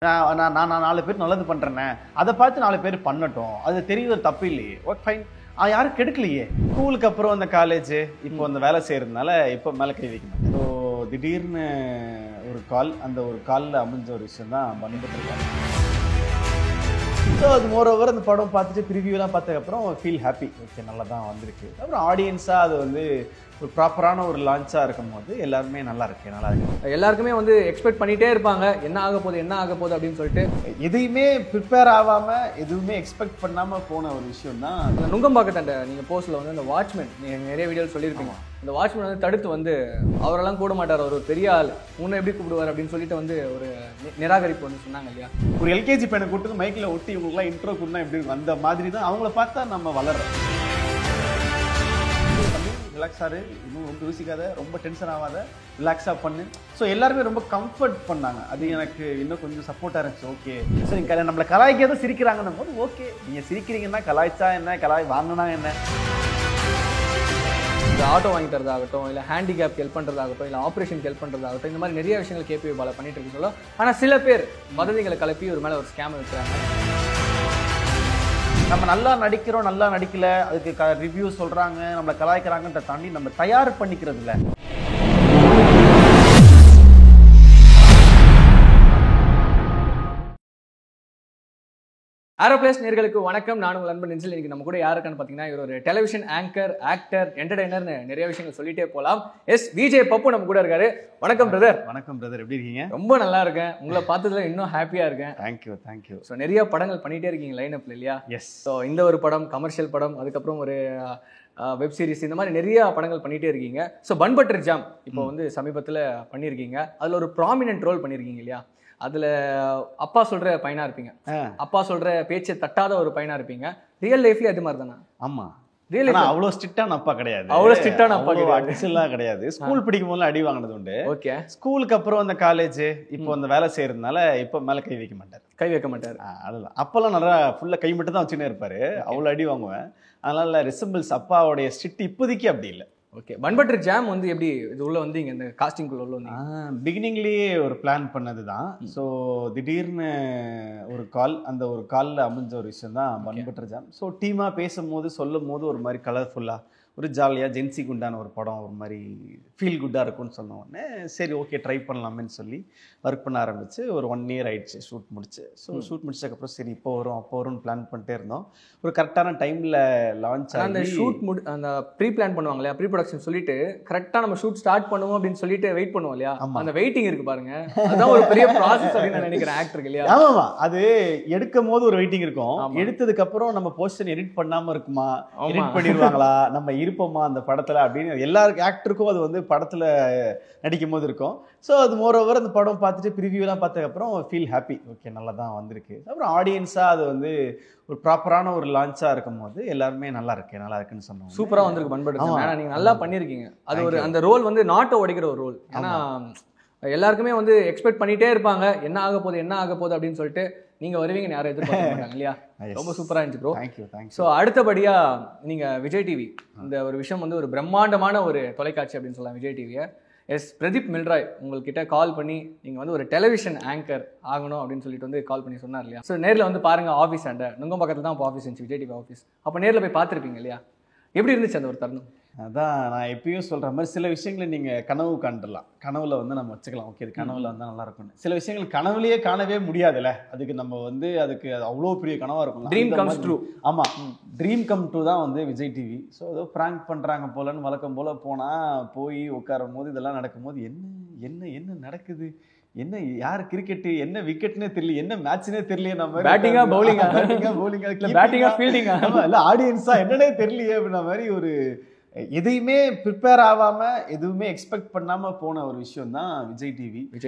நான் 4 பேர் நல்லது பண்றேனே, அதை பார்த்து 4 பேர் பண்ணட்டும். அது தெரியுது, தப்பு இல்லையே. Okay fine. யாரும் கெடுக்கலையே. ஸ்கூலுக்கு அப்புறம் அந்த காலேஜ், இப்போ அந்த வேலை செய்யறதுனால இப்போ மேலே கை வைக்கணும். ஸோ திடீர்னு ஒரு கால், அந்த ஒரு காலில் அமைஞ்ச ஒரு விஷயம் தான் பண்ணிட்டுருக்காங்க. ஸோ அது மோரோவர் அந்த படம் பார்த்துட்டு ப்ரிவியூலாம் பார்த்ததுக்கப்புறம் ஃபீல் ஹாப்பி. ஓகே, நல்லா தான் வந்திருக்கு. அப்புறம் ஆடியன்ஸாக அது வந்து ஒரு ப்ராப்பரான ஒரு லான்ச்சாக இருக்கும் போது எல்லாருமே நல்லா இருக்கு, நல்லா இருக்கு. எல்லாருக்குமே வந்து எக்ஸ்பெக்ட் பண்ணிகிட்டே இருப்பாங்க, என்ன ஆக போகுது அப்படின்னு சொல்லிட்டு. எதையுமே ப்ரிப்பேர் ஆகாமல், எதுவுமே எக்ஸ்பெக்ட் பண்ணாமல் போன ஒரு விஷயம் தான். அந்த நுங்கம்பாக்கத்தாண்ட நீங்கள் போஸ்ட்டில் வந்து அந்த வாட்ச்மேன், நீங்கள் நிறைய வீடியோவில் சொல்லியிருப்பீங்க, இந்த வாட்ச்மேன் வந்து தடுத்து வந்து அவரெல்லாம் கூட மாட்டார், அவர் ஒரு பெரிய ஆள், உன்னை எப்படி கூப்பிடுவார் அப்படின்னு சொல்லிட்டு வந்து ஒரு நிராகரிப்பு வந்து சொன்னாங்க இல்லையா? ஒரு எல்கேஜி பையனை கூப்பிட்டு மைக்கில் ஒட்டி இவங்களுக்குலாம் இன்ட்ரோ கொடுத்தா எப்படி இருக்கும், அந்த மாதிரி தான் அவங்கள பார்த்தா நம்ம வளர்றோம். ரிலாக்ஸ் ஆறு, இன்னும் ரொம்ப யோசிக்காத, ரொம்ப டென்ஷன் ஆகாத, ரிலாக்ஸாக பண்ணு. ஸோ எல்லாருமே ரொம்ப கம்ஃபர்ட் பண்ணாங்க. அது எனக்கு இன்னும் கொஞ்சம் சப்போர்ட்டாக இருந்துச்சு. ஓகே, ஸோ நீங்கள் நம்மளை கலாய்க்காத சிரிக்கிறாங்கன்னும் போது ஓகே, நீங்கள் சிரிக்கிறீங்கன்னா கலாய்ச்சா என்ன, வாங்கினா என்ன. இந்த ஆட்டோ வாங்கி தரதாகட்டும், இல்லை ஹேண்டிகேப் ஹெல்ப் பண்ணுறதாகட்டும், இல்லை ஆப்ரேஷன் ஹெல்ப் பண்ணுறதாகட்டும், இந்த மாதிரி நிறைய விஷயங்கள் கேபிஐ பால பண்ணிட்டு இருக்கு சொல்ல. ஆனால் சில பேர் வதந்திகளை கலப்பி ஒரு மேலே ஒரு ஸ்கேம் வைக்கிறாங்க. நம்ம நல்லா நடிக்கிறோம், நல்லா நடிக்கல, அதுக்கு ரிவ்யூ சொல்கிறாங்க, நம்மளை கலாய்க்கிறாங்கன்ற தாண்டி நம்ம தயார் பண்ணிக்கிறது இல்லை. ஏரோப்ளேஸ் நேர்களுக்கு வணக்கம். நான் உங்கள் நண்பன் நெஞ்சில். இன்னைக்கு நம்ம கூட யாருக்கான்னு பார்த்தீங்கன்னா, இவர் ஒரு டெலிவிஷன் ஆங்கர், ஆக்டர், என்டர்டைனர்னு நிறைய விஷயங்கள் சொல்லிட்டே போகலாம். எஸ் விஜய் பப்பு நம்ம கூட இருக்காரு. வணக்கம் பிரதர். வணக்கம் பிரதர், எப்படி இருக்கீங்க? ரொம்ப நல்லா இருக்கேன். உங்களை பார்த்ததுல இன்னும் ஹாப்பியா இருக்கேன். தேங்க்யூ. ஸோ நிறைய படங்கள் பண்ணிட்டே இருக்கீங்க லைன் அப்ல இல்லையா? எஸ். ஸோ இந்த ஒரு படம், கமர்ஷியல் படம், அதுக்கப்புறம் ஒரு வெப் சீரிஸ், இந்த மாதிரி நிறைய படங்கள் பண்ணிட்டே இருக்கீங்க. ஸோ பன் பட்டர் ஜாம் இப்போ வந்து சமீபத்தில் பண்ணியிருக்கீங்க. அதில் ஒரு ப்ராமினென்ட் ரோல் பண்ணியிருக்கீங்க இல்லையா? அதில் அப்பா சொல்கிற பையனாக இருப்பீங்க, அப்பா சொல்கிற பேச்சை தட்டாத ஒரு பையனாக இருப்பீங்க. ரியல் லைஃப்லேயே அது மாதிரி தானே? ஆமாம். ரியல் அவ்வளோ ஸ்ட்ரிக்டான அப்பா கிடையாது, அவ்வளோ ஸ்ட்ரிக்டான அப்பா கிடையாது. ஸ்கூல் படிக்கும் போது அடி வாங்கினது உண்டு. ஓகே. ஸ்கூலுக்கு அப்புறம் அந்த காலேஜ், இப்போ அந்த வேலை செய்யறதுனால இப்போ மேலே கை வைக்க மாட்டார். அதுதான். அப்பெல்லாம் நல்லா ஃபுல்லாக கை மட்டும் தான் வச்சுன்னே இருப்பாரு. அவ்வளோ அடி வாங்குவேன். அதனால ரிசம்பிள்ஸ் அப்பாவோடைய ஸ்ட்ரிக்ட் இப்போதைக்கு அப்படி இல்லை. ஓகே. பன் பட்டர் ஜாம் வந்து எப்படி இது உள்ள வந்து இங்கே இந்த காஸ்டிங்குள்ள உள்ள வந்து பிகினிங்லேயே ஒரு பிளான் பண்ணது தான். ஸோ திடீர்னு ஒரு கால், அந்த ஒரு காலில் அமைஞ்ச ஒரு விஷயம் தான் பன் பட்டர் ஜாம். ஸோ டீமாக பேசும்போது சொல்லும் போது ஒரு மாதிரி கலர்ஃபுல்லாக, ஒரு ஜாலியாக ஜென்சிக்கு உண்டான ஒரு படம், ஒரு மாதிரி ஃபீல் குட்டாக இருக்கும்னு சொன்ன உடனே சரி ஓகே ட்ரை பண்ணலாமேன்னு சொல்லி ஒர்க் பண்ண ஆரம்பிச்சு ஒரு 1 இயர் ஆயிடுச்சு ஷூட் முடிச்சு. ஸோ ஷூட் முடிச்சதுக்கப்புறம் சரி இப்போ வரும் அப்போ வரும்னு பிளான் பண்ணிட்டே இருந்தோம். ஒரு கரெக்டான டைமில் லான்ச் ஆகி அந்த ஷூட் அந்த ப்ரீ பிளான் பண்ணுவாங்க இல்லையா, ப்ரீ ப்ரொடக்ஷன் சொல்லிட்டு கரெக்டாக நம்ம ஷூட் ஸ்டார்ட் பண்ணுவோம் அப்படின்னு சொல்லிட்டு வெயிட் பண்ணுவோம் இல்லையா? அந்த வெயிட்டிங் இருக்கு பாருங்க, அதான் ஒரு பெரிய ப்ராசஸ் அப்படின்னு நான் நினைக்கிறேன் ஆக்டருக்கு இல்லையா? ஆமாமா. அது எடுக்கும் போது ஒரு வெயிட்டிங் இருக்கும், எடுத்ததுக்கு அப்புறம் நம்ம போஸ்டர் எடிட் பண்ணாம இருக்குமா, எடிட் பண்ணிடுவாங்களா, நம்ம இருப்போமா அந்த படத்துல அப்படின்னு எல்லாருக்கும் ஆக்டருக்கும் அது வந்து படத்துல நடிக்கும் போது இருக்கும். ஸோ அது மோரோவர் அந்த படம் பார்த்துட்டு ப்ரிவியூலாம் பார்த்ததுக்கப்புறம் ஃபீல் ஹாப்பி. ஓகே, நல்லா தான் வந்திருக்கு. அப்புறம் ஆடியன்ஸாக அது வந்து ஒரு ப்ராப்பரான ஒரு லான்ச்சாக இருக்கும் போது எல்லாருமே நல்லா இருக்குன்னு சொன்னாங்க. சூப்பராக வந்திருக்கு பன் பட்டர் ஜாம். நீங்கள் நல்லா பண்ணியிருக்கீங்க. அது ஒரு அந்த ரோல் வந்து நாட்டை உடைக்கிற ஒரு ரோல். ஏன்னா எல்லாருக்குமே வந்து எக்ஸ்பெக்ட் பண்ணிட்டே இருப்பாங்க, என்ன ஆக போகுது அப்படின்னு சொல்லிட்டு. நீங்க வருவீங்கன்னு யாரும் எதிர்பார்க்க மாட்டாங்க இல்லையா? ரொம்ப சூப்பரா இருந்துச்சு ப்ரோ. தேங்க்யூ. ஸோ அடுத்தபடியா நீங்க விஜய் டிவி, இந்த ஒரு விஷயம் வந்து ஒரு பிரம்மாண்டமான ஒரு தொலைக்காட்சி அப்படின்னு சொல்லலாம் விஜய் டிவியை. எஸ் பிரதீப் மில்ராய் உங்கள்கிட்ட கால் பண்ணி நீங்கள் வந்து ஒரு டெலிவிஷன் ஆங்கர் ஆகணும் அப்படின்னு சொல்லிட்டு வந்து கால் பண்ணி சொன்னார் இல்லையா? ஸோ நேரில் வந்து பாருங்க, ஆஃபீஸ் அண்ட நுங்கம் பக்கத்தில் தான் இப்போ ஆஃபீஸ் இருந்துச்சு, விஜய் டிவி ஆஃபீஸ். அப்போ நேரில் போய் பார்த்துருப்பீங்க இல்லையா? எப்படி இருந்துச்சு அந்த ஒரு தருணம்? அதான் நான் எப்பயும் சொல்கிற மாதிரி சில விஷயங்களை நீங்கள் கனவு காண்டலாம், கனவுல வந்து நம்ம வச்சுக்கலாம். ஓகே, இது கனவுல வந்தால் நல்லா இருக்கும்னு. சில விஷயங்கள் கனவுலேயே காணவே முடியாதுல்ல, அதுக்கு நம்ம வந்து அதுக்கு அவ்வளோ பெரிய கனவாக இருக்கும். Dream comes true. ஆமாம், ட்ரீம் கம் ட்ரூ தான் வந்து விஜய் டிவி. ஸோ ஏதோ ப்ராங்க் பண்ணுறாங்க போலன்னு வழக்கம் போல் போனால் போய் உட்காரும் போது இதெல்லாம் நடக்கும்போது என்ன நடக்குது, என்ன யார் கிரிக்கெட்டு, என்ன விக்கெட்னே தெரியல, என்ன மேட்ச்னே தெரியல, நம்ம பேட்டிங்கா பவுலிங்கா பேட்டிங்கா ஃபீல்டிங்கா இல்லை ஆடியன்ஸா என்னன்னே தெரியலையே அப்படின்ற மாதிரி ஒரு எதையுமே ப்ரிப்பேர் ஆகாமல், எதுவுமே எக்ஸ்பெக்ட் பண்ணாமல் போன ஒரு விஷயம் தான் விஜய் டிவி.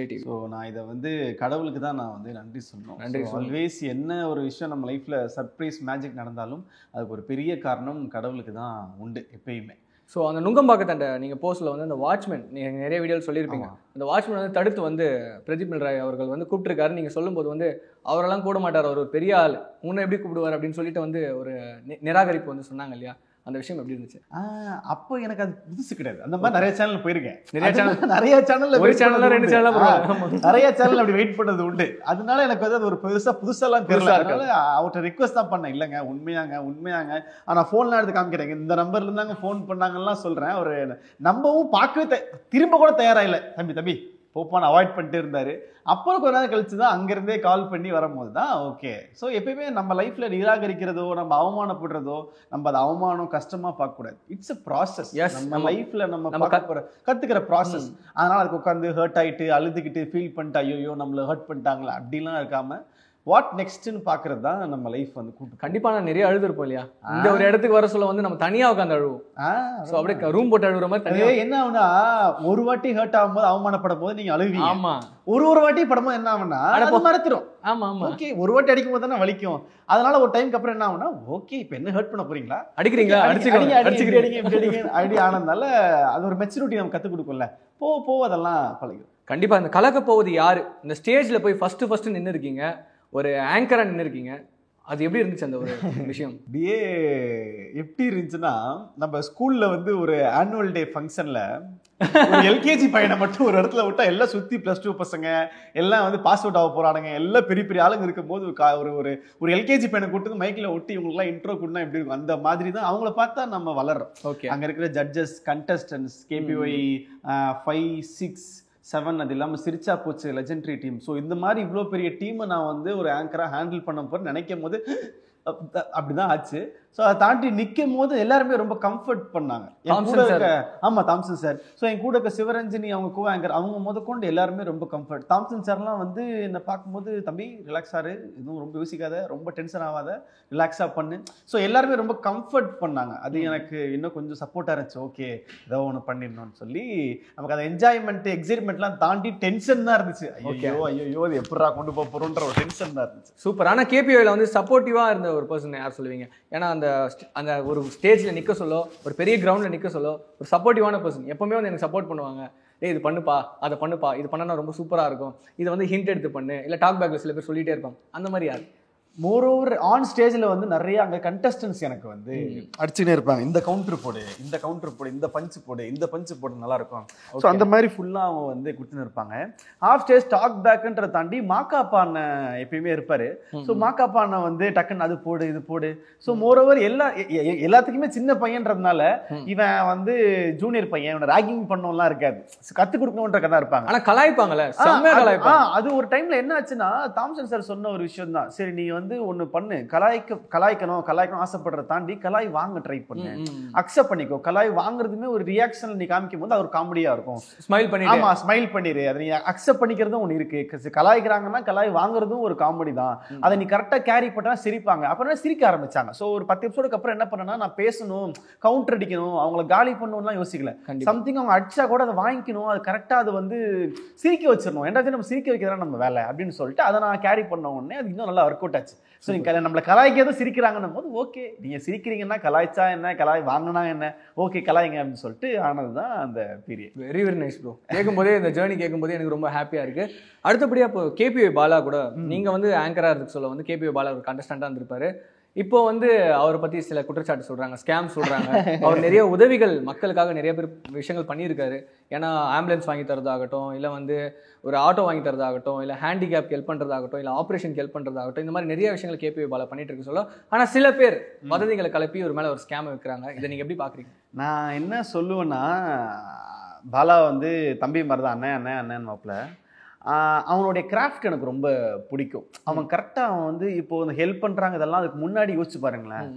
ஸோ நான் இதை வந்து கடவுளுக்கு தான் நான் வந்து நன்றி சொல்லணும். ஆல்வேஸ் என்ன ஒரு விஷயம் நம்ம லைஃப்பில் சர்ப்ரைஸ் மேஜிக் நடந்தாலும் அதுக்கு ஒரு பெரிய காரணம் கடவுளுக்கு தான் உண்டு எப்பயுமே. ஸோ அந்த நுங்கம்பாக்கத்தாண்ட நீங்கள் போஸ்ட்டில் வந்து அந்த வாட்ச்மேன், நீங்கள் நிறைய வீடியோவில் சொல்லியிருப்பீங்க, அந்த வாட்ச்மேன் வந்து தடுத்து வந்து பிரதீப் மில்ராய் அவர்கள் வந்து கூப்பிட்டுருக்காரு. நீங்கள் சொல்லும்போது வந்து அவரெல்லாம் கூட மாட்டார், அவர் ஒரு பெரிய ஆள், உன்னை எப்படி கூப்பிடுவார் அப்படின்னு சொல்லிட்டு வந்து ஒரு நிராகரிப்பு வந்து சொன்னாங்க இல்லையா? அந்த விஷயம் எப்படி இருந்துச்சு? அப்போ எனக்கு அது புதுசு கிடையாது. அந்த மாதிரி நிறைய சேனல் போயிருக்கேன். நிறைய சேனல்ல ஒரு சேனல்ல 2 சேனல் நிறைய சேனல் அப்படி வெயிட் பண்ணது உண்டு. அதனால எனக்கு வந்து அது ஒரு புதுசாலாம் தெரியல. அதனால அவர்கிட்ட ரிக்வெஸ்ட் தான் பண்ணேன், இல்லைங்க உண்மையாங்க ஆனா ஃபோன்லாம் எடுத்து காமிக்கிறேங்க, இந்த நம்பர்ல இருந்தாங்க ஃபோன் பண்ணாங்கலாம் சொல்றேன். அவர் நம்பவும் பார்க்கவே திரும்ப கூட தயாரா இல்லை. தம்பி போப்பான்னு அவாய்ட் பண்ணிட்டு இருந்தாரு. அப்புறம் கொஞ்ச நேரம் கழிச்சு தான் அங்கிருந்தே கால் பண்ணி வரும்போது தான் ஓகே. ஸோ எப்பயுமே நம்ம லைஃப்ல நிராகரிக்கிறதோ நம்ம அவமானப்படுறதோ நம்ம அது அவமானம் கஷ்டமா பார்க்க கூடாது. It's a process. நம்ம லைஃப்ல நம்ம கத்துக்கிற ப்ராசஸ். அதனால அதுக்கு உட்காந்து ஹர்ட் ஆயிட்டு அழுதுகிட்டு ஃபீல் பண்ணிட்டு ஐயோ நம்மள ஹர்ட் பண்ணிட்டாங்களா அப்படிலாம் இருக்காம வாட் நெக்ஸ்ட்னு பாக்குறது தான் நம்ம லைஃப் வந்து கூட்டு. கண்டிப்பா நான் நிறைய அழுதுருப்போம் இல்லையா? இந்த ஒரு இடத்துக்கு வர சொல்ல வந்து நம்ம தனியா உட்காந்து அழுவோம். ஸோ அப்படியே ரூம் போட்டு அழுகுற மாதிரி தனியா. என்ன ஆகுனா ஒரு வாட்டி ஹர்ட் ஆகும்போது அவமானப்படும் போது நீங்க அழுவீங்க. ஆமா. ஒரு வாட்டி படும்போது என்ன ஆகுனா அது மறந்துடும். ஆமா ஓகே ஒரு வாட்டி அடிக்கும் போது தானே வலிக்கும். அதனால ஒரு டைம்க்கு அப்புறம் என்ன ஆகுனா ஓகே இப்போ என்ன ஹர்ட் பண்ண போறீங்களா, அடிக்கிறீங்களா, அடிச்சுக்கிறீங்க ஐடி ஆனதுனால அது ஒரு மெச்சூரிட்டி நம்ம கத்து கொடுக்கும்ல. போ அதெல்லாம் பழகும். கண்டிப்பா. இந்த கலக்க போவது யாரு, இந்த ஸ்டேஜ்ல போய் ஃபர்ஸ்ட் நின்று இருக்கீங்க, ஒரு ஆங்கரா நின்று இருக்கீங்க, அது எப்படி இருந்துச்சு அந்த ஒரு விஷயம்? அப்படியே எப்படி இருந்துச்சுன்னா நம்ம ஸ்கூல்ல வந்து ஒரு ஆனுவல் டே ஃபங்க்ஷன்ல எல்கேஜி பையனை மட்டும் ஒரு இடத்துல விட்டா எல்லாம் சுத்தி +2 பசங்க எல்லாம் வந்து பாஸ் அவுட் ஆக போறானுங்க, எல்லாம் பெரிய ஆளுங்க இருக்கும் போது ஒரு எல்கேஜி பையனை கூட்டு மைக்ல ஒட்டி இவங்களுக்கு எல்லாம் இன்ட்ரோ கொடுத்தா எப்படி இருக்கும் அந்த மாதிரி தான் அவங்கள பார்த்தா நம்ம வளர்றோம். ஓகே. அங்க இருக்கிற ஜட்ஜஸ், கண்டஸ்டன்ஸ், KPY 5, 6, 7 அது இல்லாமல் சிரிச்சா போச்சு லெஜெண்டரி டீம். ஸோ இந்த மாதிரி இவ்வளோ பெரிய டீமை நான் வந்து ஒரு ஆங்கராக ஹேண்டில் பண்ண போகிறேன் நினைக்கும் போது அப்படிதான் ஆச்சு. ஸோ அதை தாண்டி நிற்கும் போது எல்லாருமே ரொம்ப கம்ஃபர்ட் பண்ணாங்க. ஆமாம் தாம்சன் சார். ஸோ என் கூட இருக்க சிவரஞ்சனி அவங்க கோ ஆங்கர் அவங்க முதற்கொண்டு எல்லாருமே ரொம்ப கம்ஃபர்ட். தாம்சன் சார்லாம் வந்து என்னை பார்க்கும்போது தம்பி ரிலாக்ஸாரு, எதுவும் ரொம்ப யோசிக்காத, ரொம்ப டென்ஷன் ஆகாத, ரிலாக்ஸாக பண்ணு. ஸோ எல்லாருமே ரொம்ப கம்ஃபர்ட் பண்ணாங்க. அது எனக்கு இன்னும் கொஞ்சம் சப்போர்ட்டாக இருந்துச்சு. ஓகே ஏதோ ஒன்று பண்ணிடணும்னு சொல்லி நமக்கு அந்த என்ஜாய்மெண்ட் எக்ஸைட்மெண்ட்லாம் தாண்டி டென்ஷன் தான் இருந்துச்சு. ஐயோ அது எப்படா கொண்டு போக போகிறோன்ற ஒரு டென்ஷன் தான் இருந்துச்சு. சூப்பர். ஆனால் KPYல வந்து சப்போர்ட்டிவாக இருந்த ஒரு பர்சன் யார் சொல்லுவீங்க? ஏன்னா அந்த ஒரு ஸ்டேஜில் நிற்க சொல்ல, ஒரு பெரிய கிரவுண்டில் நிற்க சொல்ல ஒரு சப்போர்ட்டிவான பர்சன் எப்பவுமே வந்து எனக்கு சப்போர்ட் பண்ணுவாங்க. இது பண்ணுப்பா, அதை பண்ணுப்பா, இது பண்ணா ரொம்ப சூப்பராக இருக்கும், இதை வந்து ஹிண்ட் எடுத்து பண்ணு, இல்லை டாக் பேக்ல சில பேர் சொல்லிட்டே இருப்பாங்க. அந்த மாதிரி யார்? மோரோவர் ஆன் ஸ்டேஜில் வந்து நிறைய அங்கே கண்டஸ்டன்ஸ் எனக்கு வந்து அடிச்சுனே இருப்பாங்க. இந்த கவுண்டர் போடு, இந்த கவுண்டர் போடு, இந்த பஞ்சு போடு, இந்த பஞ்சு போடு நல்லா இருக்கும். ஸோ அந்த மாதிரி ஃபுல்லாக அவங்க வந்து கொடுத்துன்னு இருப்பாங்க. ஆஃப் ஸ்டேஜ் டாக் பேக்குன்றதை தாண்டி மாக்காப்பான எப்பயுமே இருப்பார். ஸோ மாக்காப்பான வந்து டக்குன்னு அது போடு இது போடு. ஸோ மோரோவர் எல்லாத்துக்குமே சின்ன பையன்றதுனால இவன் வந்து ஜூனியர் பையன், இவனை ராகிங் பண்ணலாம் இருக்காது, கற்றுக் கொடுக்கணுன்ற கதை இருப்பாங்க. ஆனால் கலாய்ப்பாங்களே, அது ஒரு டைம்ல என்ன ஆச்சுன்னா தாம்சன் சார் சொன்ன ஒரு விஷயம் தான், சரி நீ வந்து ஒண்ணு பண்ணு, கலாய்க்கணும் ஆசைப்படுறத தாண்டி கலாய் வாங்க ட்ரை பண்ணு, அக்செப்ட் பண்ணிக்கோ. கலாய் வாங்குறதுமே ஒரு ரியாக்ஷன் நீ காமிக்கும் போது அது ஒரு காமெடியா இருக்கும். ஸ்மைல் பண்ணி, ஆமா ஸ்மைல் பண்ணிரு. அதை நீ அக்செப்ட் பண்ணிக்கிறதும் ஒன்று இருக்கு. கலாய்க்கிறாங்கன்னா கலாய் வாங்குறதும் ஒரு காமெடி தான். அதை நீ கரெக்டா கேரி பண்ணா சிரிப்பாங்க. அப்புறம் சிரிக்க ஆரம்பிச்சாங்க. ஸோ ஒரு 10 எபிசோடுக்கு அப்புறம் என்ன பண்ணனா, நான் பேசணும், கவுண்டர் அடிக்கணும், அவங்களை காலி பண்ணணும்லாம் யோசிக்கல. சம்திங் அவங்க அடிச்சா கூட அதை வாங்கிக்கணும், அது கரெக்டா அது வந்து சிரிக்க வச்சிடணும். என்னது நம்ம சிரிக்க வைக்கிறதா நம்ம வேலை அப்படின்னு சொல்லிட்டு அதை நான் கேரி பண்ண உடனே அது இன்னும் நல்லா ஒர்க் அவுட் ஆச்சு. ஸோ நீங்கள் நம்மளை கலாய்க்கிறத சிரிக்கிறாங்கன்னும் போது ஓகே நீங்கள் சிரிக்கிறீங்கன்னா கலாய்ச்சா என்ன, கலாய் வாங்கினா என்ன, ஓகே கலாய்ங்க அப்படின்னு சொல்லிட்டு ஆனது தான் அந்த பீரியட். Very nice bro. கேட்கும்போதே இந்த ஜேர்னி கேட்கும்போதே எனக்கு ரொம்ப ஹாப்பியாக இருக்குது. அடுத்தபடியாக இப்போ KPY பாலா கூட நீங்கள் வந்து ஆங்கராக இருக்கு சொல்ல வந்து KPY பாலா ஒரு கண்டஸ்டண்ட்டாக இருந்திருப்பாரு. இப்போ வந்து அவரை பற்றி சில குற்றச்சாட்டு சொல்கிறாங்க, ஸ்கேம் சொல்கிறாங்க. அவர் நிறைய உதவிகள் மக்களுக்காக நிறைய பேர் விஷயங்கள் பண்ணியிருக்காரு. ஏன்னா ஆம்புலன்ஸ் வாங்கி தரதாகட்டும், இல்லை வந்து ஒரு ஆட்டோ வாங்கி தரதாகட்டும், இல்லை ஹேண்டிகேப் ஹெல்ப் பண்ணுறதாகட்டும், இல்லை ஆப்ரேஷன் ஹெல்ப் பண்ணுறதாகட்டும், இந்த மாதிரி நிறைய விஷயங்கள் KPY பாலா பண்ணிட்டு இருக்கு சொல்ல. ஆனால் சில பேர் வதந்திகளை கலப்பி ஒரு மேலே ஒரு ஸ்கேம் வைக்கிறாங்க. இதை நீங்கள் எப்படி பார்க்குறீங்க? நான் என்ன சொல்லுவேன்னா, பாலா வந்து தம்பி மாதிரி தான், அண்ணன் மாப்பிள்ள. அவனுடைய கிராஃப்ட் எனக்கு ரொம்ப பிடிக்கும். அவன் கரெக்டாக அவன் வந்து இப்போ வந்து ஹெல்ப் பண்ணுறாங்க இதெல்லாம் அதுக்கு முன்னாடி யோசிச்சு பாருங்களேன்.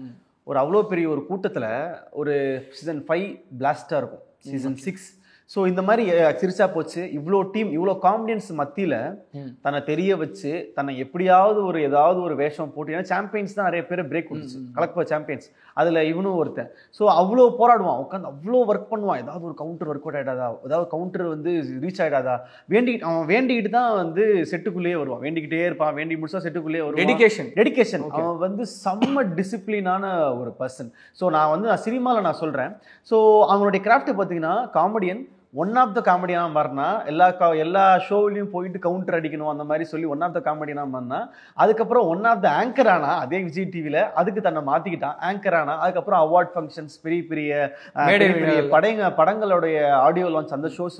ஒரு அவ்வளோ பெரிய ஒரு கூட்டத்தில் ஒரு சீசன் 5 பிளாஸ்டாக இருக்கும், சீசன் 6. ஸோ இந்த மாதிரி சிரிச்சா போச்சு, இவ்வளோ டீம் இவ்வளோ காம்பிடன்ஸ் மத்தியில் தன்னை தெரிய வச்சு தன்னை எப்படியாவது ஏதாவது ஒரு வேஷம் போட்டு, ஏன்னா சாம்பியன்ஸ் தான் நிறைய பேர் பிரேக் கொடுத்துச்சு, கலக்க சாம்பியன்ஸ், அதில் இவனும் ஒருத்தன். ஸோ அவ்வளோ போராடுவான், உட்காந்து அவ்வளோ ஒர்க் பண்ணுவான். ஏதாவது ஒரு கவுண்டர் ஒர்க் அவுட் ஆகிடாதா, ஏதாவது கவுண்டர் வந்து ரீச் ஆகிடாதா, அவன் வேண்டிக்கிட்டு தான் வந்து செட்டுக்குள்ளேயே வருவான், வேண்டிக்கிட்டே இருப்பான், வேண்டி முடிச்சா செட்டுக்குள்ளேயே வருவான். டெடிகேஷன். அவன் வந்து செம்ம டிசிப்ளினான ஒரு பர்சன். ஸோ நான் சினிமாவில் நான் சொல்கிறேன். ஸோ அவனுடைய கிராஃப்ட் பார்த்தீங்கன்னா காமெடியன், ஒன் ஆஃப் த காமெடியான மாறினா எல்லா ஷோவிலையும் போயிட்டு கவுண்டர் அடிக்கணும் அந்த மாதிரி சொல்லி ஒன் ஆஃப் த காமெடியான மாறினா, அதுக்கப்புறம் ஒன் ஆஃப் த ஆங்கர் ஆனா அதே விஜய் டிவில அதுக்கு தன்னை மாத்திக்கிட்டான். ஆங்கர் ஆனா அதுக்கப்புறம் அவார்ட் ஃபங்க்ஷன்ஸ், பெரிய பெரிய படங்களுடைய ஆடியோ லான்ச் அந்த ஷோஸ்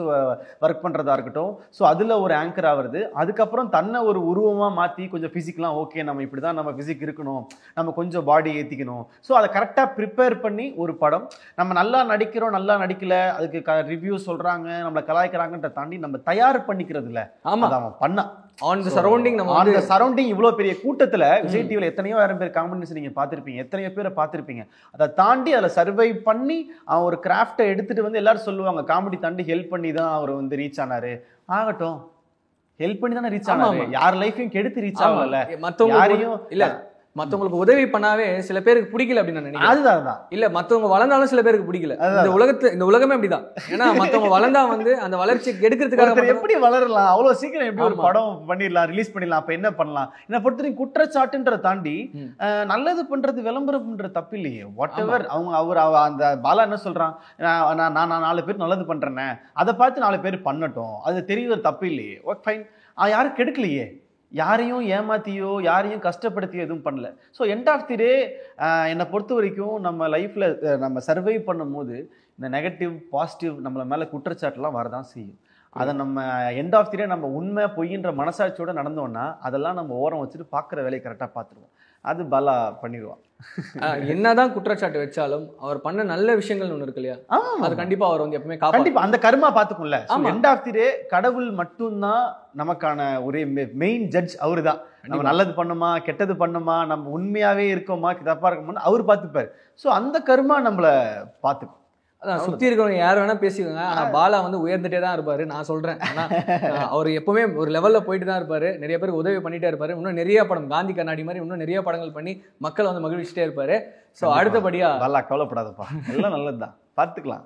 ஒர்க் பண்றதா இருக்கட்டும். ஸோ அதுல ஒரு ஆங்கர் ஆகுறது. அதுக்கப்புறம் தன்னை ஒரு உருவமா மாத்தி கொஞ்சம் பிசிக்லாம் ஓகே, நம்ம இப்படிதான் நம்ம பிசிக் இருக்கணும், நம்ம கொஞ்சம் பாடி ஏத்திக்கணும். ஸோ அதை கரெக்டா ப்ரிப்பேர் பண்ணி ஒரு படம் நம்ம நல்லா நடிக்கிறோம் நல்லா நடிக்கல அதுக்கு ரிவ்யூ சொல்றாங்க நம்மளை கலாய்க்கிறாங்கன்ற தாண்டி நம்ம தயார் பண்ணிக்கிறது இல்ல. ஆமா அவன் பண்ணா ஆன் தி சரௌண்டிங், நம்ம ஆன் தி சரௌண்டிங். இவ்வளவு பெரிய கூட்டத்துல விஜய் டிவில எத்தனையோ ஆயிரம் பேர் காமெடிஸ் நீங்க பார்த்திருப்பீங்க, எத்தனையோ பேரை பார்த்திருப்பீங்க. அதை தாண்டி அதில் சர்வை பண்ணி அவன் ஒரு கிராஃப்டை எடுத்துட்டு வந்து எல்லாரும் சொல்லுவாங்க காமெடி தாண்டி ஹெல்ப் பண்ணி தான் அவர் வந்து ரீச் ஆனாரு. ஆகட்டும், ஹெல்ப் பண்ணி தானே ரீச் ஆனாரு, யார் லைஃபையும் கெடுத்து ரீச் ஆகல. யாரையும் இல்ல, மத்தவங்களுக்கு உதவி பண்ணாவே சில பேருக்கு பிடிக்கல அப்படின்னு நான் நினைக்கிறேன். அதுதான் இல்ல, மத்தவங்க வளர்ந்தாலும் சில பேருக்கு பிடிக்கல. இந்த உலகமே அப்படிதான். ஏன்னா மத்தவங்க வளர்ந்தா வந்து அந்த வளர்ச்சி எடுக்கிறதுக்காக எப்படி வளரலாம், அவ்வளவு சீக்கிரம் எப்படி ஒரு படம் பண்ணிடலாம், ரிலீஸ் பண்ணிடலாம், அப்ப என்ன பண்ணலாம்? என்ன பொறுத்தவரைக்கும் குற்றச்சாட்டுன்ற தாண்டி நல்லது பண்றது விளம்பரம் பண்ற தப்பு இல்லையே. வாட் எவர் அவர் அந்த பாலா என்ன சொல்றான், நான் 4 பேர் நல்லது பண்றேன்னு அதை பார்த்து 4 பேர் பண்ணட்டும், அது தெரியுது தப்பு இல்லையே. ஓகே ஃபைன், யாரும் கெடுக்கலையே, யாரையும் ஏமாத்தியோ யாரையும் கஷ்டப்படுத்தியோ எதுவும் பண்ணல. ஸோ எண்ட் ஆஃப் தி டே என்னை பொறுத்த வரைக்கும் நம்ம லைஃப்பில் நம்ம சர்வை பண்ணும் போது இந்த நெகட்டிவ் பாசிட்டிவ் நம்மளை மேலே குற்றச்சாட்டுலாம் வரதான் செய்யும். அதை நம்ம எண்ட் ஆஃப் தி டே நம்ம உண்மை பொய்ன்ற மனசாட்சியோட நடந்தோம்னா அதெல்லாம் நம்ம ஓரம் வச்சுட்டு பார்க்குற வேலையை கரெக்டாக பார்த்துருவோம். அது பாலா பண்ணிடுவான். என்னதான் குற்றச்சாட்டு வச்சாலும் அவர் பண்ண நல்ல விஷயங்கள் ஒண்ணு இருக்கு இல்லையா, அது கண்டிப்பா அவர் வந்து எப்பவுமே கண்டிப்பா அந்த கர்மா பாத்துக்கும்ல. எண்ட் ஆஃப் தி டே கடவுள் மட்டும்தான் நமக்கான ஒரே மெயின் ஜட்ஜ். அவரு தான் நம்ம நல்லது பண்ணுமா கெட்டது பண்ணுமா நம்ம உண்மையாவே இருக்கோமா தப்பா இருக்கோமா அவர் பார்த்துப்பாரு. ஸோ அந்த கர்மா நம்மள பார்த்துக்கும். அதான் சுத்தி இருக்கிறவங்க யார் வேணா பேசிக்கோங்க, ஆனா பாலா வந்து உயர்ந்துட்டே தான் இருப்பாரு. நான் சொல்றேன், ஆனா அவர் எப்பவுமே ஒரு லெவல்ல போயிட்டு தான் இருப்பாரு, நிறைய பேருக்கு உதவி பண்ணிட்டே இருப்பாரு. இன்னும் நிறைய படம் காந்தி கண்ணாடி மாதிரி இன்னும் நிறைய படங்கள் பண்ணி மக்களை வந்து மகிழ்ச்சிட்டே இருப்பாரு. ஸோ அடுத்தபடியா பாலா கவலைப்படாதப்பா, எல்லாம் நல்லதுதான், பார்த்துக்கலாம்.